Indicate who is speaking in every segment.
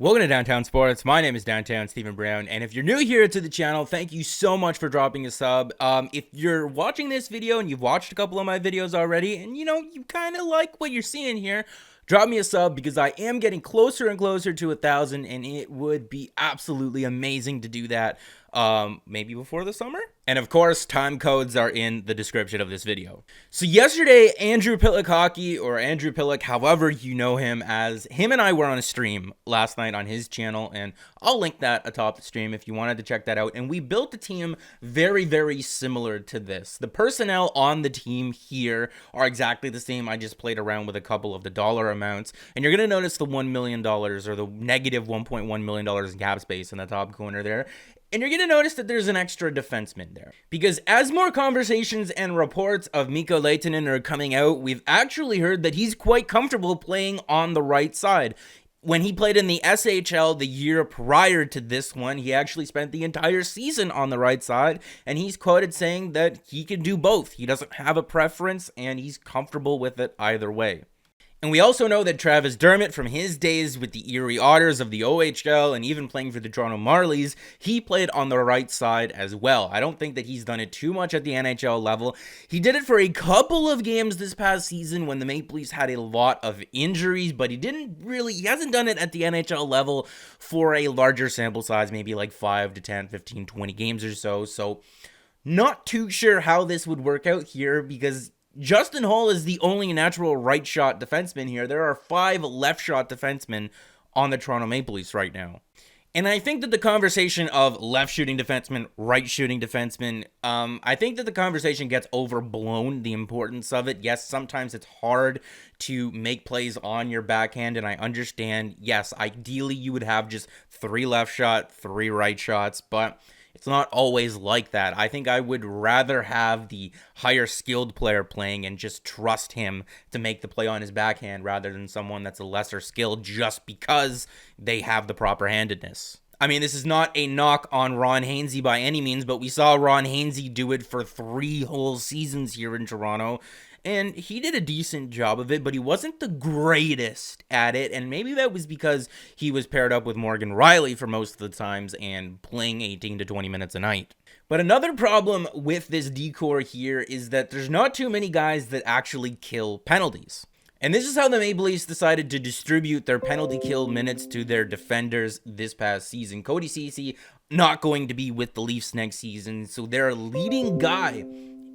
Speaker 1: Welcome to Downtown Sports. My name is Downtown Stephen Brown, and if you're new here to the channel, thank you so much for dropping a sub. If you're watching this video and you've watched a couple of my videos already, and you kind of like what you're seeing here, drop me a sub because I am getting closer and closer to 1,000, and it would be absolutely amazing to do that. Maybe before the summer? And of course, time codes are in the description of this video. So yesterday, Andrew Pillock Hockey, or Andrew Pillock, however you know him as, him and I were on a stream last night on his channel, and I'll link that atop the stream if you wanted to check that out. And we built a team very, very similar to this. The personnel on the team here are exactly the same. I just played around with a couple of the dollar amounts, and you're going to notice the $1 million or the negative $1.1 million in cap space in the top corner there. And you're going to notice that there's an extra defenseman there. Because as more conversations and reports of Mikko Lehtonen are coming out, we've actually heard that he's quite comfortable playing on the right side. When he played in the SHL the year prior to this one, he actually spent the entire season on the right side, and he's quoted saying that he can do both. He doesn't have a preference, and he's comfortable with it either way. And we also know that Travis Dermott, from his days with the Erie Otters of the OHL and even playing for the Toronto Marlies, he played on the right side as well. I don't think that he's done it too much at the NHL level. He did it for a couple of games this past season when the Maple Leafs had a lot of injuries, but he hasn't done it at the NHL level for a larger sample size, maybe like 5 to 10, 15, 20 games or so. So not too sure how this would work out here because Justin Holl is the only natural right shot defenseman here. There are 5 left shot defensemen on the Toronto Maple Leafs right now. And I think that the conversation of left shooting defenseman, right shooting defenseman, I think that the conversation gets overblown, the importance of it. Yes, sometimes it's hard to make plays on your backhand, and I understand, yes, ideally you would have just 3 left shot, 3 right shots, but it's not always like that. I think I would rather have the higher skilled player playing and just trust him to make the play on his backhand rather than someone that's a lesser skilled just because they have the proper handedness. I mean, this is not a knock on Ron Hainsey by any means, but we saw Ron Hainsey do it for 3 whole seasons here in Toronto. And he did a decent job of it, but he wasn't the greatest at it. And maybe that was because he was paired up with Morgan Rielly for most of the times and playing 18 to 20 minutes a night. But another problem with this decor here is that there's not too many guys that actually kill penalties. And this is how the Maple Leafs decided to distribute their penalty kill minutes to their defenders this past season. Cody Ceci not going to be with the Leafs next season, so their leading guy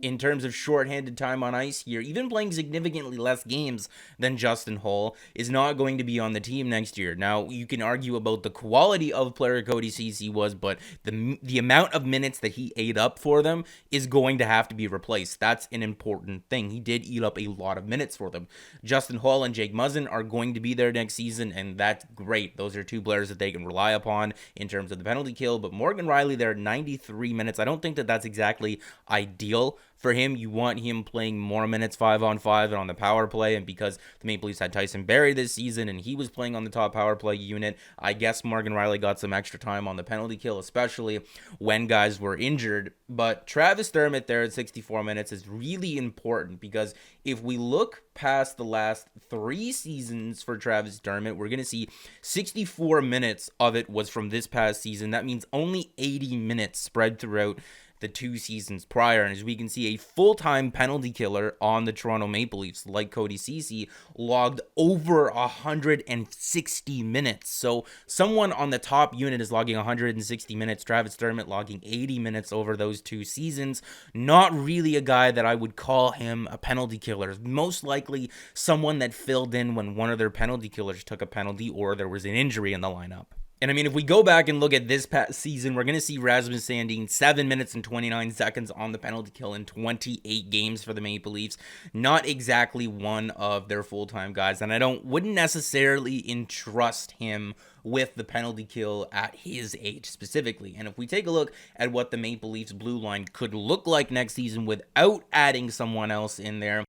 Speaker 1: in terms of shorthanded time on ice here, even playing significantly less games than Justin Holl, is not going to be on the team next year. Now, you can argue about the quality of player Cody Ceci was, but the amount of minutes that he ate up for them is going to have to be replaced. That's an important thing. He did eat up a lot of minutes for them. Justin Holl and Jake Muzzin are going to be there next season, and that's great. Those are 2 players that they can rely upon in terms of the penalty kill, but Morgan Rielly there, 93 minutes. I don't think that that's exactly ideal for him. You want him playing more minutes 5-on-5 and on the power play, and because the Maple Leafs had Tyson Barrie this season and he was playing on the top power play unit, I guess Morgan Rielly got some extra time on the penalty kill, especially when guys were injured. But Travis Dermott there at 64 minutes is really important because if we look past the last 3 seasons for Travis Dermott, we're going to see 64 minutes of it was from this past season. That means only 80 minutes spread throughout the 2 seasons prior. And as we can see, a full-time penalty killer on the Toronto Maple Leafs, like Cody Ceci, logged over 160 minutes. So someone on the top unit is logging 160 minutes. Travis Dermott logging 80 minutes over those 2 seasons. Not really a guy that I would call him a penalty killer. Most likely someone that filled in when one of their penalty killers took a penalty or there was an injury in the lineup. And I mean, if we go back and look at this past season, we're going to see Rasmus Sandin 7 minutes and 29 seconds on the penalty kill in 28 games for the Maple Leafs. Not exactly one of their full-time guys, and I wouldn't necessarily entrust him with the penalty kill at his age specifically. And if we take a look at what the Maple Leafs blue line could look like next season without adding someone else in there,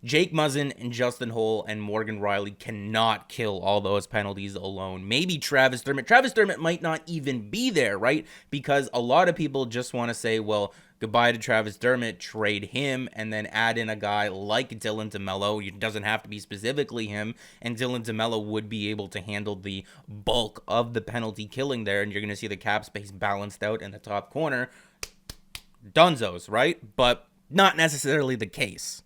Speaker 1: Jake Muzzin and Justin Holl and Morgan Rielly cannot kill all those penalties alone. Maybe Travis Dermott. Travis Dermott might not even be there, right? Because a lot of people just want to say, well, goodbye to Travis Dermott, trade him, and then add in a guy like Dylan DeMello. It doesn't have to be specifically him, and Dylan DeMello would be able to handle the bulk of the penalty killing there, and you're going to see the cap space balanced out in the top corner. Dunzos, right? But not necessarily the case.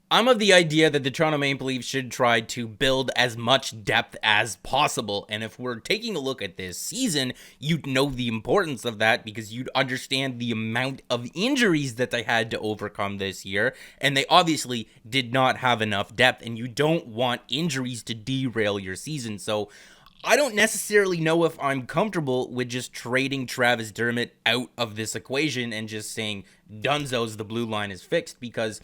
Speaker 1: I'm of the idea that the Toronto Maple Leafs should try to build as much depth as possible, and if we're taking a look at this season, you'd know the importance of that because you'd understand the amount of injuries that they had to overcome this year, and they obviously did not have enough depth, and you don't want injuries to derail your season. So I don't necessarily know if I'm comfortable with just trading Travis Dermott out of this equation and just saying, Dunzos, the blue line is fixed, because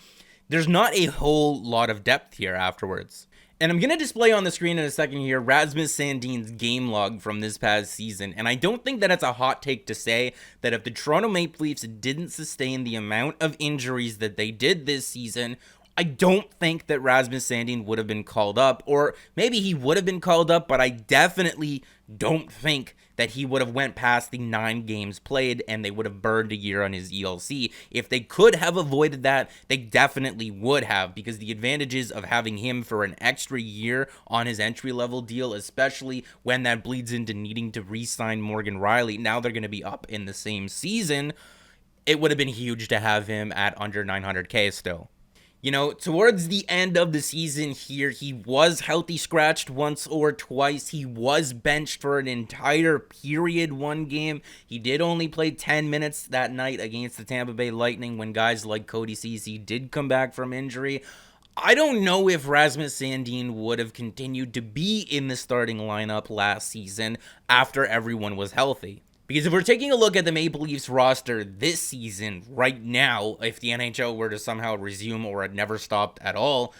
Speaker 1: there's not a whole lot of depth here afterwards. And I'm going to display on the screen in a second here Rasmus Sandin's game log from this past season. And I don't think that it's a hot take to say that if the Toronto Maple Leafs didn't sustain the amount of injuries that they did this season, I don't think that Rasmus Sandin would have been called up, or maybe he would have been called up, but I definitely don't think that he would have went past the 9 games played and they would have burned a year on his ELC. If they could have avoided that, they definitely would have, because the advantages of having him for an extra year on his entry-level deal, especially when that bleeds into needing to re-sign Morgan Rielly, now they're going to be up in the same season, it would have been huge to have him at under 900K still. You know, towards the end of the season here, he was healthy scratched once or twice. He was benched for an entire period one game. He did only play 10 minutes that night against the Tampa Bay Lightning when guys like Cody Ceci did come back from injury. I don't know if Rasmus Sandin would have continued to be in the starting lineup last season after everyone was healthy. Because if we're taking a look at the Maple Leafs roster this season, right now, if the NHL were to somehow resume or had never stopped at all,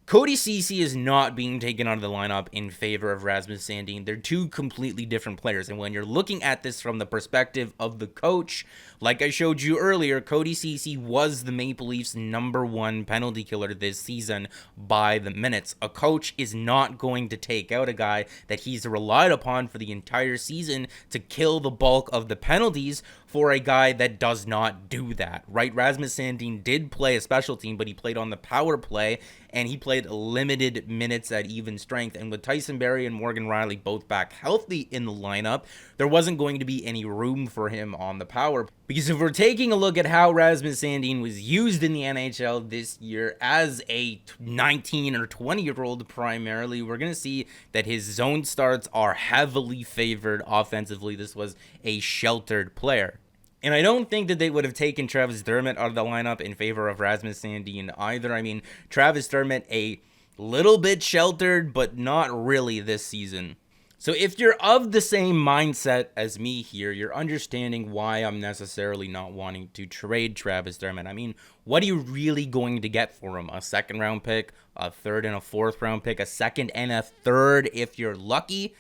Speaker 1: Cody Ceci is not being taken out of the lineup in favor of Rasmus Sandin. They're two completely different players. And when you're looking at this from the perspective of the coach, like I showed you earlier, Cody Ceci was the Maple Leafs' #1 penalty killer this season by the minutes. A coach is not going to take out a guy that he's relied upon for the entire season to kill the bulk of the penalties for a guy that does not do that, right? Rasmus Sandin did play a special team, but he played on the power play, and he played limited minutes at even strength. And with Tyson Barrie and Morgan Rielly both back healthy in the lineup, there wasn't going to be any room for him on the power. Because if we're taking a look at how Rasmus Sandin was used in the NHL this year as a 19 or 20-year-old primarily, we're going to see that his zone starts are heavily favored offensively. This was a sheltered player. And I don't think that they would have taken Travis Dermott out of the lineup in favor of Rasmus Sandin either. I mean, Travis Dermott, a little bit sheltered, but not really this season. So if you're of the same mindset as me here, you're understanding why I'm necessarily not wanting to trade Travis Dermott. I mean, what are you really going to get for him? A 2nd round pick, a 3rd and a 4th round pick, a 2nd and a 3rd if you're lucky?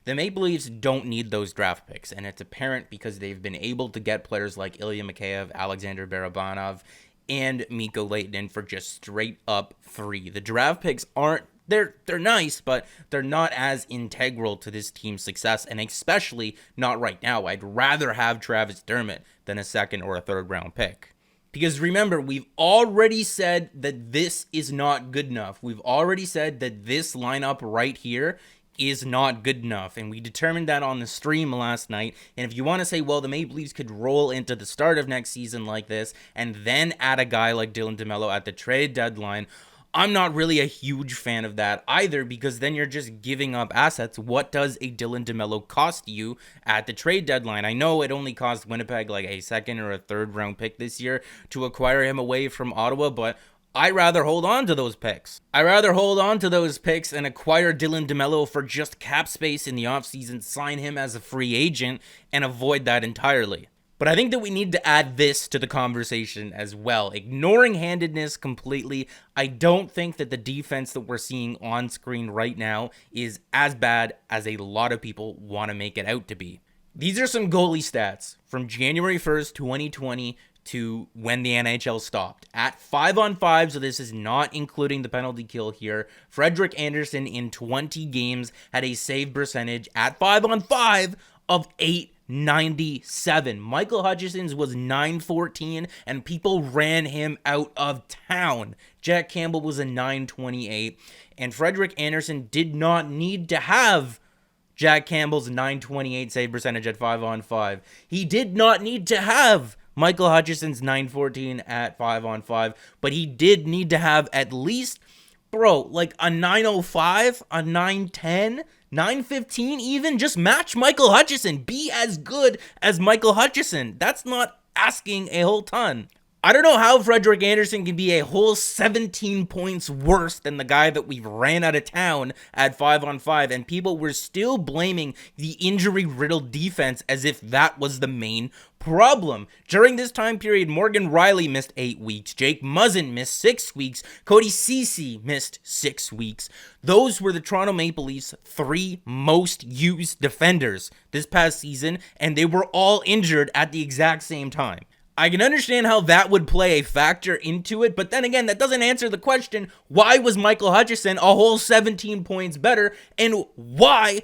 Speaker 1: The Maple Leafs don't need those draft picks, and it's apparent because they've been able to get players like Ilya Mikheyev, Alexander Barabanov, and Mikko Lehtonen for just straight up free. The draft picks aren't, they're nice, but they're not as integral to this team's success, and especially not right now. I'd rather have Travis Dermott than a 2nd or a 3rd round pick. Because remember, we've already said that this is not good enough. We've already said that this lineup right here is not good enough, and we determined that on the stream last night. And if you want to say, well, the Maple Leafs could roll into the start of next season like this and then add a guy like Dylan DeMello at the trade deadline, I'm not really a huge fan of that either, because then you're just giving up assets. What does a Dylan DeMello cost you at the trade deadline? I know it only cost Winnipeg like a 2nd or a 3rd round pick this year to acquire him away from Ottawa, but I'd rather hold on to those picks. I'd rather hold on to those picks and acquire Dylan DeMello for just cap space in the offseason, sign him as a free agent, and avoid that entirely. But I think that we need to add this to the conversation as well. Ignoring handedness completely, I don't think that the defense that we're seeing on screen right now is as bad as a lot of people want to make it out to be. These are some goalie stats from January 1st, 2020 to when the NHL stopped. At 5-on-5, so this is not including the penalty kill here, Frederik Andersen in 20 games had a save percentage at 5-on-5 of 997. Michael Hutchinson's was 914, and people ran him out of town. Jack Campbell was a 928, and Frederik Andersen did not need to have Jack Campbell's 928 save percentage at 5-on-5. He did not need to have Michael Hutchinson's 914 at 5-on-5, but he did need to have at least, bro, like a 905, a 910, 915 even. Just match Michael Hutchinson. Be as good as Michael Hutchinson. That's not asking a whole ton. I don't know how Frederik Andersen can be a whole 17 points worse than the guy that we ran out of town at 5-on-5, and people were still blaming the injury-riddled defense as if that was the main problem. During this time period, Morgan Riley missed 8 weeks, Jake Muzzin missed 6 weeks, Cody Ceci missed 6 weeks. Those were the Toronto Maple Leafs' 3 most used defenders this past season, and they were all injured at the exact same time. I can understand how that would play a factor into it, but then again, that doesn't answer the question, why was Michael Hutchinson a whole 17 points better, and why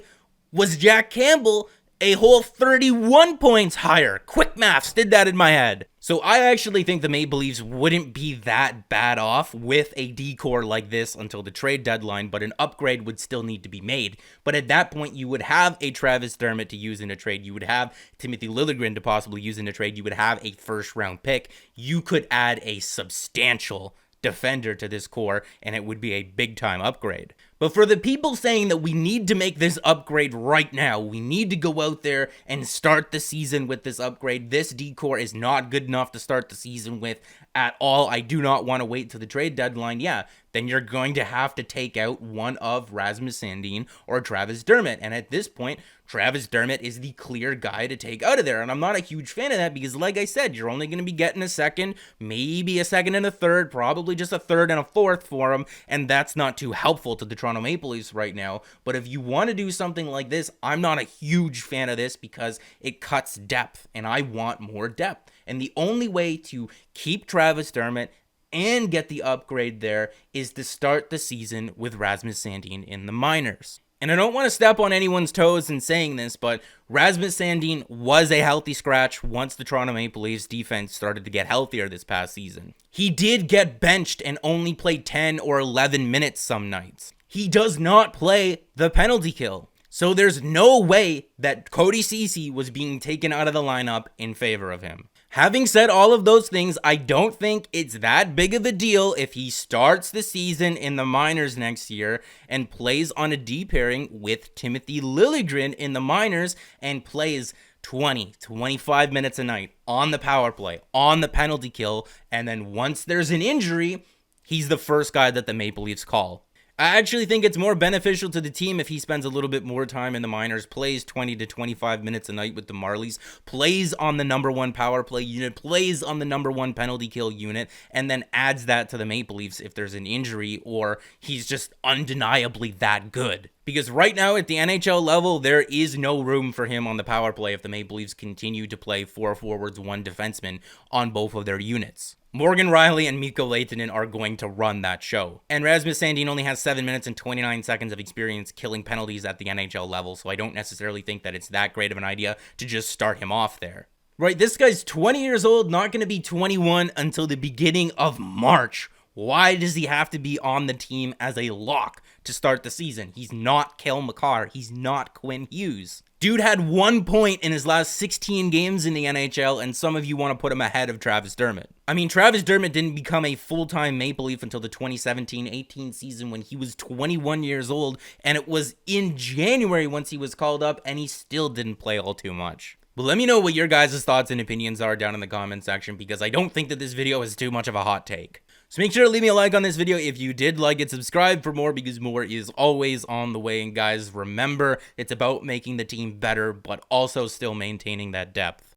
Speaker 1: was Jack Campbell a whole 31 points higher? Quick maths did that in my head. So I actually think the Maple Leafs wouldn't be that bad off with a decor like this until the trade deadline, but an upgrade would still need to be made. But at that point, you would have a Travis Dermott to use in a trade. You would have Timothy Liljegren to possibly use in a trade. You would have a first-round pick. You could add a substantial defender to this core, and it would be a big-time upgrade. But for the people saying that we need to make this upgrade right now, we need to go out there and start the season with this upgrade, this decor is not good enough to start the season with at all. I do not want to wait till the trade deadline. Yeah, then you're going to have to take out one of Rasmus Sandin or Travis Dermott. And at this point, Travis Dermott is the clear guy to take out of there. And I'm not a huge fan of that because, like I said, you're only going to be getting a second, maybe a second and a third, probably just a third and a fourth for him. And that's not too helpful to the Toronto Maple Leafs right now. But if you want to do something like this, I'm not a huge fan of this because it cuts depth and I want more depth. And the only way to keep Travis Dermott and get the upgrade there is to start the season with Rasmus Sandin in the minors. And I don't want to step on anyone's toes in saying this, but Rasmus Sandin was a healthy scratch once the Toronto Maple Leafs defense started to get healthier this past season. He did get benched and only played 10 or 11 minutes some nights. He does not play the penalty kill. So there's no way that Cody Ceci was being taken out of the lineup in favor of him. Having said all of those things, I don't think it's that big of a deal if he starts the season in the minors next year and plays on a D pairing with Timothy Liljegren in the minors and plays 20, 25 minutes a night on the power play, on the penalty kill, and then once there's an injury, he's the first guy that the Maple Leafs call. I actually think it's more beneficial to the team if he spends a little bit more time in the minors, plays 20 to 25 minutes a night with the Marlies, plays on the number 1 power play unit, plays on the number 1 penalty kill unit, and then adds that to the Maple Leafs if there's an injury or he's just undeniably that good. Because right now at the NHL level, there is no room for him on the power play if the Maple Leafs continue to play 4 forwards, 1 defenseman on both of their units. Morgan Riley and Mikko Lehtonen are going to run that show. And Rasmus Sandin only has 7 minutes and 29 seconds of experience killing penalties at the NHL level, so I don't necessarily think that it's that great of an idea to just start him off there. Right, this guy's 20 years old, not going to be 21 until the beginning of March. Why does he have to be on the team as a lock to start the season? He's not Cale Makar. He's not Quinn Hughes. Dude had 1 point in his last 16 games in the NHL, and some of you want to put him ahead of Travis Dermott. I mean, Travis Dermott didn't become a full-time Maple Leaf until the 2017-18 season when he was 21 years old, and it was in January once he was called up, and he still didn't play all too much. But let me know what your guys' thoughts and opinions are down in the comment section, because I don't think that this video is too much of a hot take. So make sure to leave me a like on this video if you did like it, subscribe for more because more is always on the way. And guys, remember, it's about making the team better, but also still maintaining that depth.